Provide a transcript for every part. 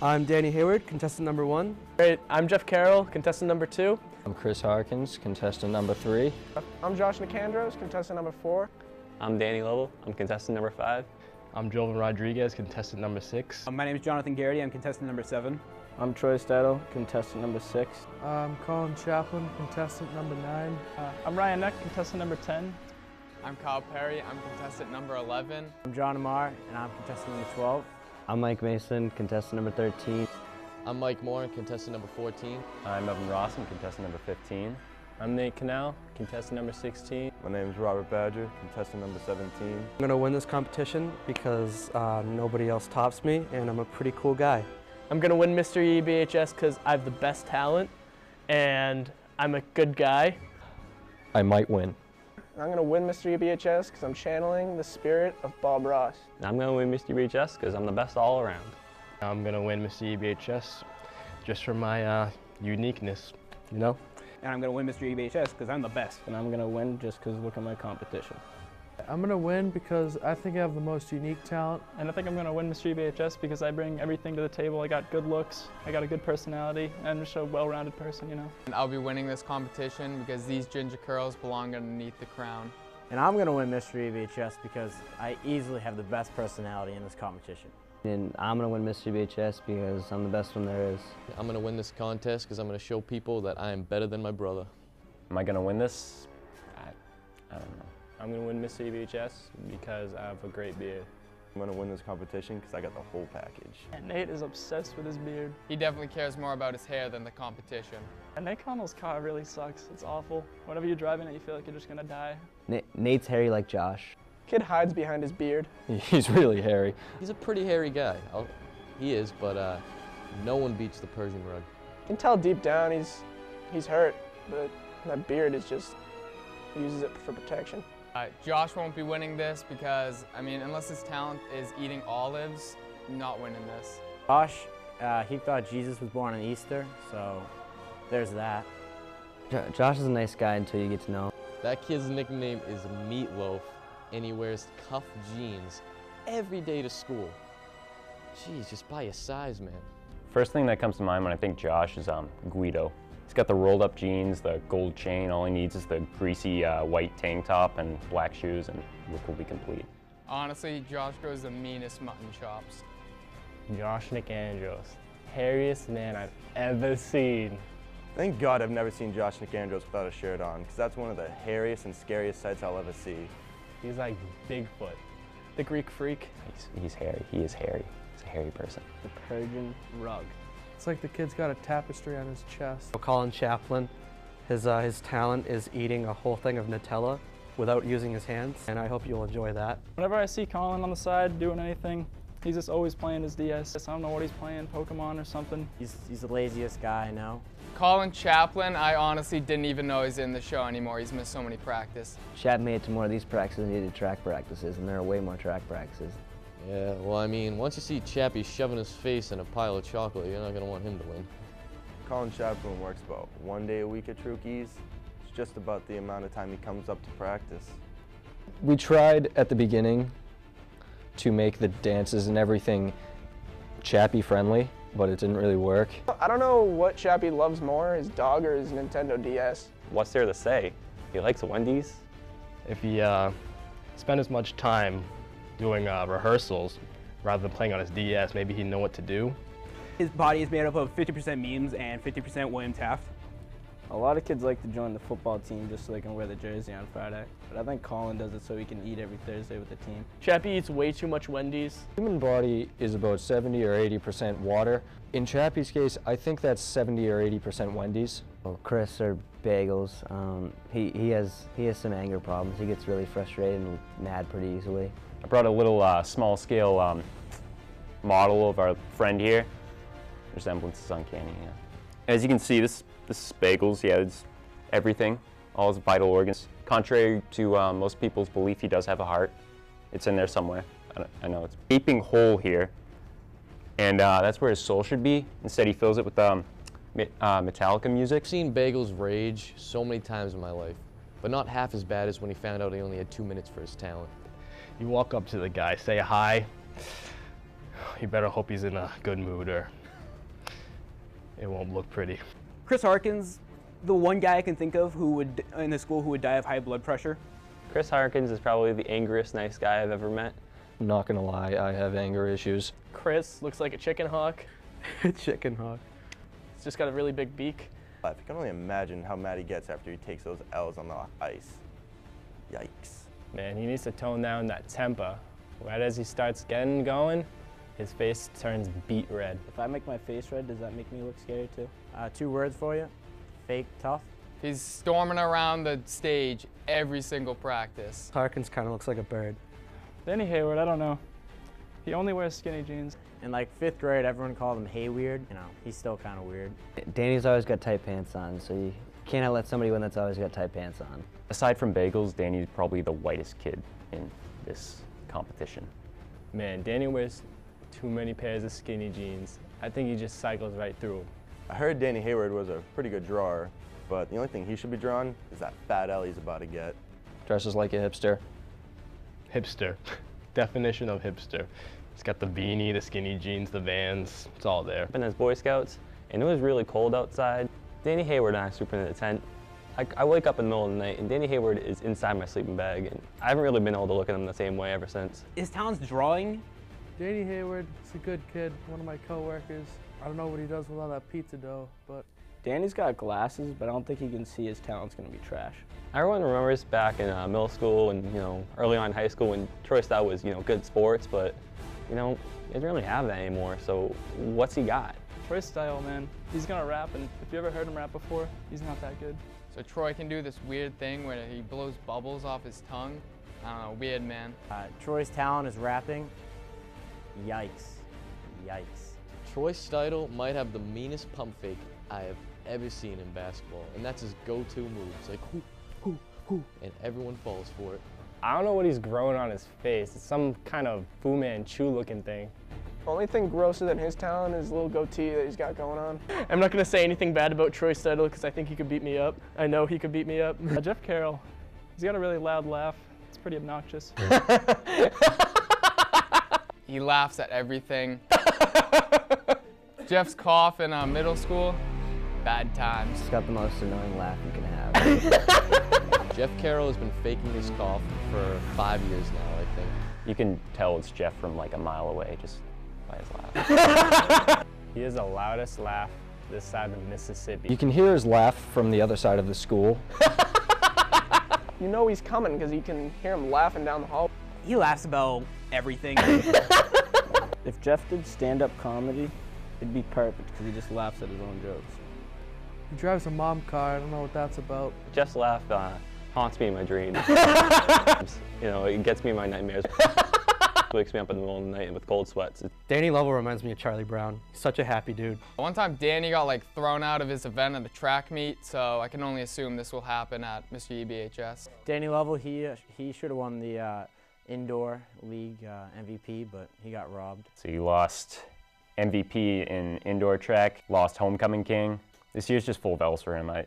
I'm Danny Hayward, contestant number 1. Great, I'm Jeff Carroll, contestant number 2. I'm Chris Harkins, contestant number 3. I'm Josh Nicandros, contestant number 4. I'm Danny Lovell, I'm contestant number 5. I'm Jovan Rodriguez, contestant number 6. My name is Jonathan Garrity, I'm contestant number 7. I'm Troy Stadel, contestant number 6. I'm Colin Chaplin, contestant number 9. I'm Ryan Neck, contestant number 10. I'm Kyle Perry, I'm contestant number 11. I'm John Amar, and I'm contestant number 12. I'm Mike Mason, contestant number 13. I'm Mike Moore, contestant number 14. I'm Evan Ross, I'm contestant number 15. I'm Nate Cannell, contestant number 16. My name is Robert Badger, contestant number 17. I'm going to win this competition because nobody else tops me, and I'm a pretty cool guy. I'm going to win Mr. EBHS because I have the best talent, and I'm a good guy. I might win. I'm going to win Mr. EBHS because I'm channeling the spirit of Bob Ross. I'm going to win Mr. EBHS because I'm the best all around. I'm going to win Mr. EBHS just for my uniqueness, you know? And I'm going to win Mr. EBHS because I'm the best. And I'm going to win just because look at my competition. I'm going to win because I think I have the most unique talent. And I think I'm going to win Mr. EBHS because I bring everything to the table. I got good looks, I got a good personality, and I'm just a well-rounded person, you know. And I'll be winning this competition because these ginger curls belong underneath the crown. And I'm going to win Mr. EBHS because I easily have the best personality in this competition. And I'm going to win Mr. EBHS because I'm the best one there is. I'm going to win this contest because I'm going to show people that I am better than my brother. Am I going to win this? I don't know. I'm going to win Mr. EBHS because I have a great beard. I'm going to win this competition because I got the whole package. And Nate is obsessed with his beard. He definitely cares more about his hair than the competition. And Nate Connell's car really sucks. It's awful. Whenever you're driving it, you feel like you're just going to die. Nate's hairy like Josh. Kid hides behind his beard. He's really hairy. He's a pretty hairy guy. He is, but no one beats the Persian rug. You can tell deep down he's hurt, but that beard is just, uses it for protection. Josh won't be winning this because, I mean, unless his talent is eating olives, not winning this. Josh, he thought Jesus was born on Easter, so there's that. Josh is a nice guy until you get to know him. That kid's nickname is Meatloaf, and he wears cuff jeans every day to school. Jeez, just by his size, man. First thing that comes to mind when I think Josh is Guido. He's got the rolled up jeans, the gold chain. All he needs is the greasy white tank top and black shoes, and look will be complete. Honestly, Josh goes the meanest mutton chops. Josh Nicandros, hairiest man I've ever seen. Thank God I've never seen Josh Nicandros without a shirt on, because that's one of the hairiest and scariest sights I'll ever see. He's like Bigfoot. The Greek freak. He's hairy. He is hairy. He's a hairy person. The Persian rug. It's like the kid's got a tapestry on his chest. Colin Chaplin, his talent is eating a whole thing of Nutella without using his hands, and I hope you'll enjoy that. Whenever I see Colin on the side doing anything, he's just always playing his DS. I don't know what he's playing, Pokemon or something. He's the laziest guy I know. Colin Chaplin, I honestly didn't even know he's in the show anymore. He's missed so many practices. Chap made it to more of these practices than he did track practices, and there are way more track practices. Yeah, well, I mean, once you see Chappie shoving his face in a pile of chocolate, you're not going to want him to win. Colin Chaplin works about 1 day a week at Trukey's. It's just about the amount of time he comes up to practice. We tried at the beginning to make the dances and everything Chappie friendly, but it didn't really work. I don't know what Chappie loves more, his dog or his Nintendo DS. What's there to say? He likes Wendy's. If he spent as much time doing rehearsals rather than playing on his DS, maybe he'd know what to do. His body is made up of 50% memes and 50% William Taft. A lot of kids like to join the football team just so they can wear the jersey on Friday. But I think Colin does it so he can eat every Thursday with the team. Chappie eats way too much Wendy's. Human body is about 70 or 80% water. In Chappie's case, I think that's 70 or 80% Wendy's. Well, Chris or bagels. He has some anger problems. He gets really frustrated and mad pretty easily. I brought a little small scale model of our friend here. Resemblance is uncanny, yeah. As you can see, this is Bagels. Yeah, it's everything, all his vital organs. Contrary to most people's belief, he does have a heart. It's in there somewhere. I know it's a gaping hole here, and that's where his soul should be. Instead, he fills it with Metallica music. I've seen Bagels rage so many times in my life, but not half as bad as when he found out he only had 2 minutes for his talent. You walk up to the guy, say hi. You better hope he's in a good mood or it won't look pretty. Chris Harkins, the one guy I can think of who would in the school who would die of high blood pressure. Chris Harkins is probably the angriest nice guy I've ever met. I'm not gonna lie, I have anger issues. Chris looks like a chicken hawk. Chicken hawk. He's just got a really big beak. I can only imagine how mad he gets after he takes those L's on the ice. Yikes. Man, he needs to tone down that temper. Right as he starts getting going, his face turns beet red. If I make my face red, does that make me look scary too? 2 words for you. Fake tough. He's storming around the stage every single practice. Harkins kind of looks like a bird. Danny Hayward, I don't know. He only wears skinny jeans. In like 5th grade, everyone called him Hey Weird. You know, he's still kind of weird. Danny's always got tight pants on, so you cannot let somebody win that's always got tight pants on. Aside from bagels, Danny's probably the whitest kid in this competition. Man, Danny wears too many pairs of skinny jeans. I think he just cycles right through them. I heard Danny Hayward was a pretty good drawer, but the only thing he should be drawing is that fat L he's about to get. Dresses like a hipster. Hipster. Definition of hipster. He's got the beanie, the skinny jeans, the Vans, it's all there. Been as Boy Scouts, and it was really cold outside. Danny Hayward and I sleep in the tent. I wake up in the middle of the night, and Danny Hayward is inside my sleeping bag, and I haven't really been able to look at him the same way ever since. His talent's drawing. Danny Hayward is a good kid, one of my coworkers. I don't know what he does with all that pizza dough, but... Danny's got glasses, but I don't think he can see his talent's gonna be trash. Everyone remembers back in middle school and early on in high school when Troy Stout was good sports, but he doesn't really have that anymore. So what's he got? Troy Style, man. He's gonna rap, and if you ever heard him rap before, he's not that good. So Troy can do this weird thing where he blows bubbles off his tongue. I don't know, weird, man. Troy's talent is rapping. Yikes. Yikes. Troy Steidel might have the meanest pump fake I have ever seen in basketball, and that's his go-to move. It's like, hoo, hoo, hoo, and everyone falls for it. I don't know what he's growing on his face. It's some kind of Fu Manchu looking thing. Only thing grosser than his talent is a little goatee that he's got going on. I'm not going to say anything bad about Troy Steidel because I think he could beat me up. I know he could beat me up. Jeff Carroll, he's got a really loud laugh. It's pretty obnoxious. He laughs at everything. Jeff's cough in middle school, bad times. He's got the most annoying laugh you can have. Jeff Carroll has been faking his cough for 5 years now, I think. You can tell it's Jeff from like a mile away just by his laugh. He has the loudest laugh this side of Mississippi. You can hear his laugh from the other side of the school. You know he's coming because you can hear him laughing down the hall. He laughs about everything. If Jeff did stand-up comedy, it'd be perfect because he just laughs at his own jokes. He drives a mom car, I don't know what that's about. Jeff's laugh haunts me in my dreams. It gets me in my nightmares. Wakes me up in the middle of the night with cold sweats. Danny Lovell reminds me of Charlie Brown. He's such a happy dude. One time Danny got thrown out of his event at the track meet, so I can only assume this will happen at Mr. EBHS. Danny Lovell, he should have won the indoor league MVP, but he got robbed. So you lost MVP in indoor track, lost homecoming king. This year's just full of L's for him. I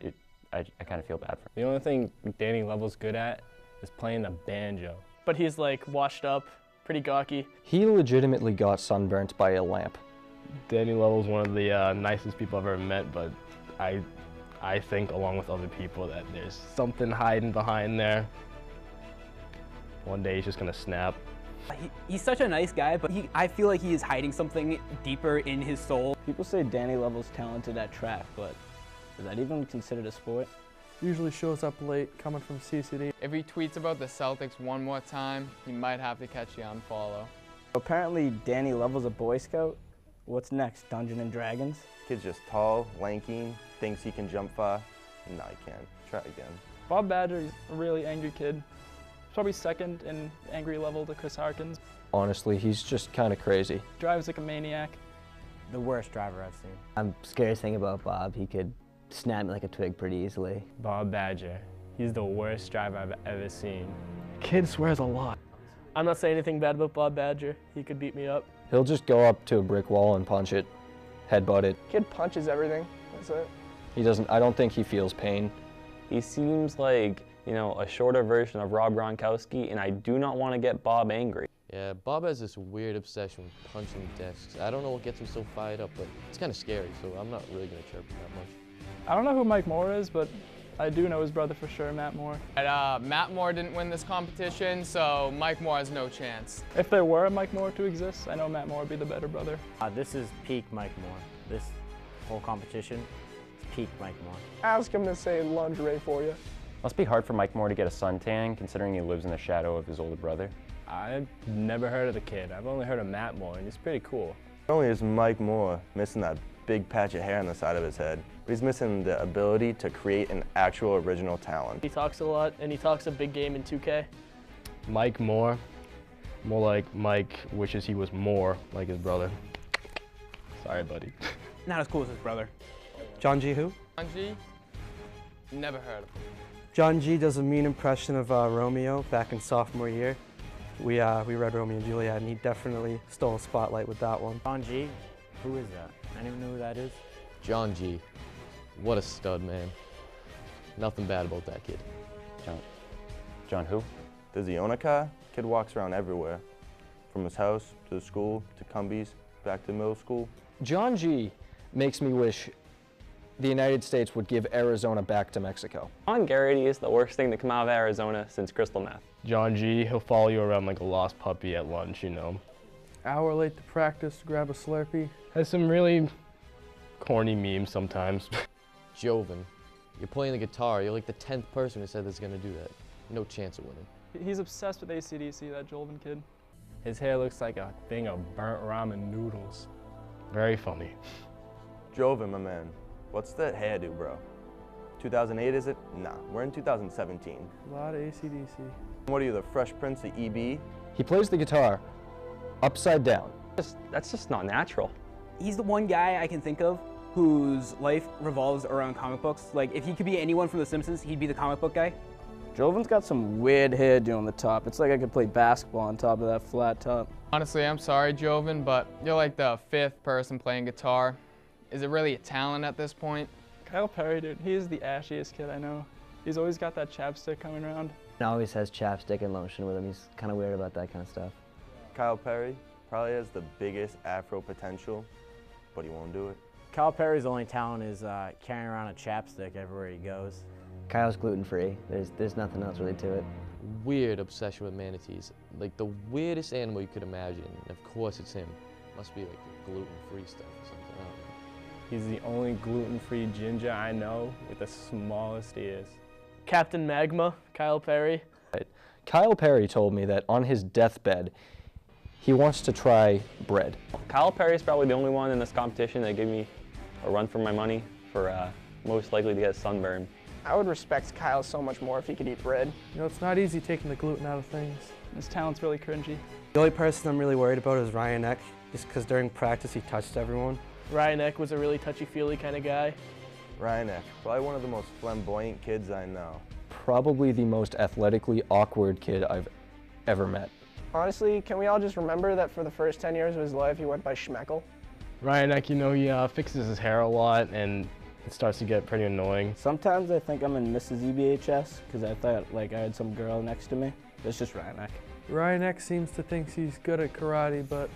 kind of feel bad for him. The only thing Danny Lovell's good at is playing the banjo. But he's washed up, pretty gawky. He legitimately got sunburnt by a lamp. Danny Lovell's one of the nicest people I've ever met, but I think, along with other people, that there's something hiding behind there. One day he's just gonna snap. He's such a nice guy, but I feel like he is hiding something deeper in his soul. People say Danny Lovell's talented at track, but is that even considered a sport? Usually shows up late, coming from CCD. If he tweets about the Celtics one more time, he might have to catch the unfollow. Apparently Danny Lovell's a Boy Scout. What's next, Dungeons and Dragons? Kid's just tall, lanky, thinks he can jump far. No, he can't. Try again. Bob Badger is a really angry kid. Probably second in angry level to Chris Harkins. Honestly, he's just kind of crazy. Drives like a maniac. The worst driver I've seen. Scariest thing about Bob, he could snap me like a twig pretty easily. Bob Badger, he's the worst driver I've ever seen. Kid swears a lot. I'm not saying anything bad about Bob Badger. He could beat me up. He'll just go up to a brick wall and punch it, headbutt it. Kid punches everything, that's it. He doesn't, I don't think he feels pain. He seems like, a shorter version of Rob Gronkowski, and I do not want to get Bob angry. Yeah, Bob has this weird obsession with punching desks. I don't know what gets him so fired up, but it's kind of scary, so I'm not really going to chirp him that much. I don't know who Mike Moore is, but I do know his brother for sure, Matt Moore. Matt Moore didn't win this competition, so Mike Moore has no chance. If there were a Mike Moore to exist, I know Matt Moore would be the better brother. This is peak Mike Moore. This whole competition is peak Mike Moore. Ask him to say lingerie for you. Must be hard for Mike Moore to get a suntan, considering he lives in the shadow of his older brother. I've never heard of the kid. I've only heard of Matt Moore, and he's pretty cool. Not only is Mike Moore missing that big patch of hair on the side of his head, but he's missing the ability to create an actual original talent. He talks a lot, and he talks a big game in 2K. Mike Moore, more like Mike wishes he was more like his brother. Sorry, buddy. Not as cool as his brother. John G. who? John G? Never heard of him. John G. does a mean impression of Romeo back in sophomore year. We read Romeo and Juliet, and he definitely stole a spotlight with that one. John G? Who is that? Anyone know who that is? John G. What a stud, man. Nothing bad about that kid. John who? Does he own a car? Kid walks around everywhere. From his house, to the school, to Cumbies, back to middle school. John G. makes me wish the United States would give Arizona back to Mexico. John Garrity is the worst thing to come out of Arizona since crystal meth. John G, he'll follow you around like a lost puppy at lunch, you know. Hour late to practice to grab a Slurpee. Has some really corny memes sometimes. Joven, you're playing the guitar. You're like the 10th person who said that's going to do that. No chance of winning. He's obsessed with AC/DC, that Jolvin kid. His hair looks like a thing of burnt ramen noodles. Very funny. Joven, my man. What's the hairdo, bro? 2008, is it? Nah, we're in 2017. A lot of AC/DC. What are you, the Fresh Prince of EB? He plays the guitar upside down. That's just not natural. He's the one guy I can think of whose life revolves around comic books. Like, if he could be anyone from The Simpsons, he'd be the comic book guy. Joven's got some weird hairdo on the top. It's like I could play basketball on top of that flat top. Honestly, I'm sorry, Joven, but you're like the 5th person playing guitar. Is it really a talent at this point? Kyle Perry, dude, he is the ashiest kid I know. He's always got that chapstick coming around. He always has chapstick and lotion with him. He's kind of weird about that kind of stuff. Kyle Perry probably has the biggest afro potential, but he won't do it. Kyle Perry's only talent is carrying around a chapstick everywhere he goes. Kyle's gluten-free. There's nothing else really to it. Weird obsession with manatees. Like the weirdest animal you could imagine. Of course it's him. Must be like gluten-free stuff or something. I don't know. He's the only gluten-free ginger I know with the smallest ears. Captain Magma, Kyle Perry. Kyle Perry told me that on his deathbed, he wants to try bread. Kyle Perry is probably the only one in this competition that gave me a run for my money for most likely to get a sunburn. I would respect Kyle so much more if he could eat bread. You know, it's not easy taking the gluten out of things. His talent's really cringy. The only person I'm really worried about is Ryan Eck, just because during practice he touched everyone. Ryan Eck was a really touchy-feely kind of guy. Ryan Eck, probably one of the most flamboyant kids I know. Probably the most athletically awkward kid I've ever met. Honestly, can we all just remember that for the first 10 years of his life, he went by Schmeckel? Ryan Eck, you know, he fixes his hair a lot, and it starts to get pretty annoying. Sometimes I think I'm in Mrs. EBHS because I thought like I had some girl next to me. It's just Ryan Eck. Ryan Eck seems to think he's good at karate, but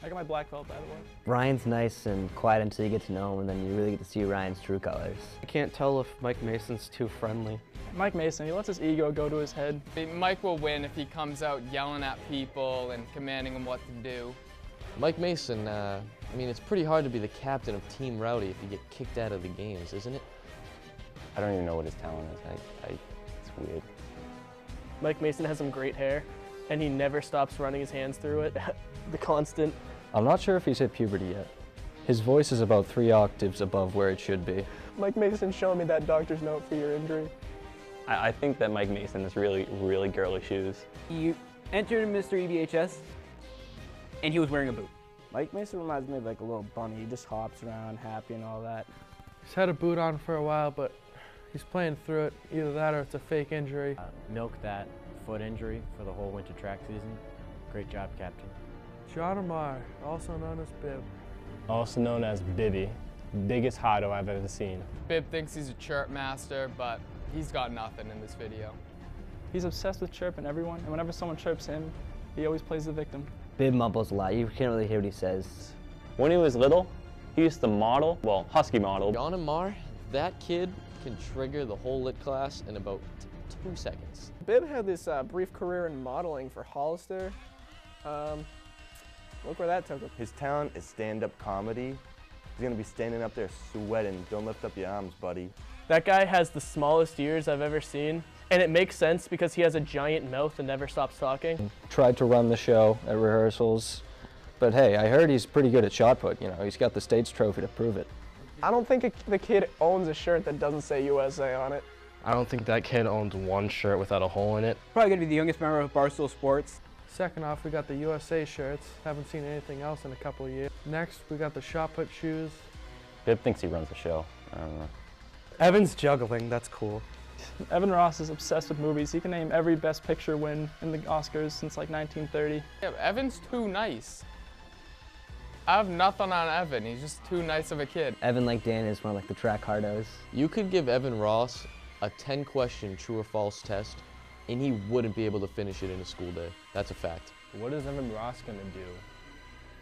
I got my black belt, by the way. Ryan's nice and quiet until you get to know him, and then you really get to see Ryan's true colors. I can't tell if Mike Mason's too friendly. Mike Mason, he lets his ego go to his head. Mike will win if he comes out yelling at people and commanding them what to do. Mike Mason, I mean, it's pretty hard to be the captain of Team Rowdy if you get kicked out of the games, isn't it? I don't even know what his talent is. It's weird. Mike Mason has some great hair, and he never stops running his hands through it. The constant. I'm not sure if he's hit puberty yet. His voice is about 3 octaves above where it should be. Mike Mason showed me that doctor's note for your injury. I think that Mike Mason has really, really girly shoes. He entered Mr. EBHS, and he was wearing a boot. Mike Mason reminds me of like a little bunny. He just hops around happy and all that. he's had a boot on for a while, but he's playing through it. Either that or it's a fake injury. Milk that foot injury for the whole winter track season. Great job, Captain. John Amar, also known as Bib. Also known as Bibby, biggest hotto I've ever seen. Bib thinks he's a chirp master, but he's got nothing in this video. He's obsessed with chirping everyone, and whenever someone chirps him, He always plays the victim. Bib mumbles a lot. You can't really hear what he says. When he was little, he used to model, well, husky model. John and Mar, that kid can trigger the whole lit class in about 2 seconds. Bib had this brief career in modeling for Hollister. Look where that took him. His talent is stand-up comedy. He's gonna be standing up there sweating. Don't lift up your arms, buddy. That guy has the smallest ears I've ever seen, and it makes sense because he has a giant mouth and never stops talking. Tried to run the show at rehearsals, but hey, I heard he's pretty good at shot put. You know, he's got the States trophy to prove it. I don't think the kid owns a shirt that doesn't say USA on it. I don't think that kid owns one shirt without a hole in it. Probably gonna be the youngest member of Barstool Sports. Second off, we got the USA shirts. Haven't seen anything else in a couple of years. Next, we got the shot put shoes. Bib thinks he runs the show. I don't know. Evan's juggling, that's cool. Evan Ross is obsessed with movies. He can name every Best Picture win in the Oscars since like 1930. Yeah, but Evan's too nice. I have nothing on Evan. He's just too nice of a kid. Evan, like Dan, is one of like the track hardos. You could give Evan Ross a 10-question true or false test, and he wouldn't be able to finish it in a school day. That's a fact. What is Evan Ross gonna do?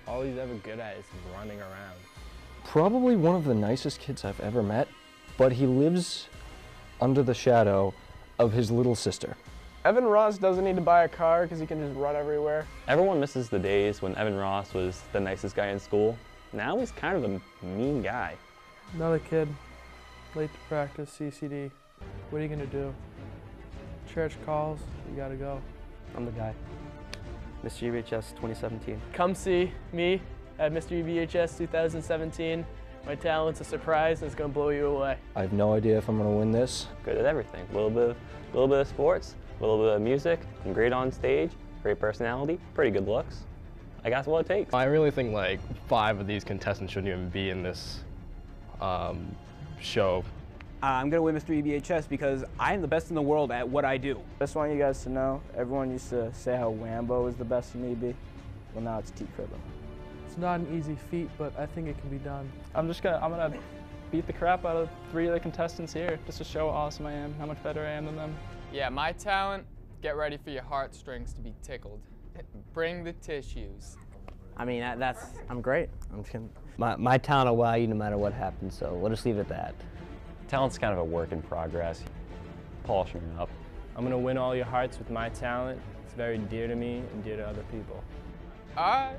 All he's ever good at is running around. Probably one of the nicest kids I've ever met, but he lives under the shadow of his little sister. Evan Ross doesn't need to buy a car because he can just run everywhere. Everyone misses the days when Evan Ross was the nicest guy in school. Now he's kind of a mean guy. Another kid, late to practice, CCD. What are you gonna do? Church calls, you gotta go. I'm the guy. Mr. EBHS 2017. Come see me at Mr. EBHS 2017. My talent's a surprise and it's gonna blow you away. I have no idea if I'm gonna win this. Good at everything. A little bit of sports, a little bit of music, and great on stage, great personality, pretty good looks. I got what it takes. I really think like 5 of these contestants shouldn't even be in this show. I'm gonna win Mr. EBHS because I am the best in the world at what I do. Just want you guys to know, everyone used to say how Wambo is the best in EB. Well, now it's T-Cribble. It's not an easy feat, but I think it can be done. I'm gonna beat the crap out of 3 of the contestants here just to show how awesome I am, how much better I am than them. Yeah, my talent, get ready for your heartstrings to be tickled. Bring the tissues. I mean, I'm great. I'm just gonna... My talent will wow you no matter what happens, so we'll just leave it at that. Talent's kind of a work in progress. Polishing it up. I'm gonna win all your hearts with my talent. It's very dear to me and dear to other people. All right.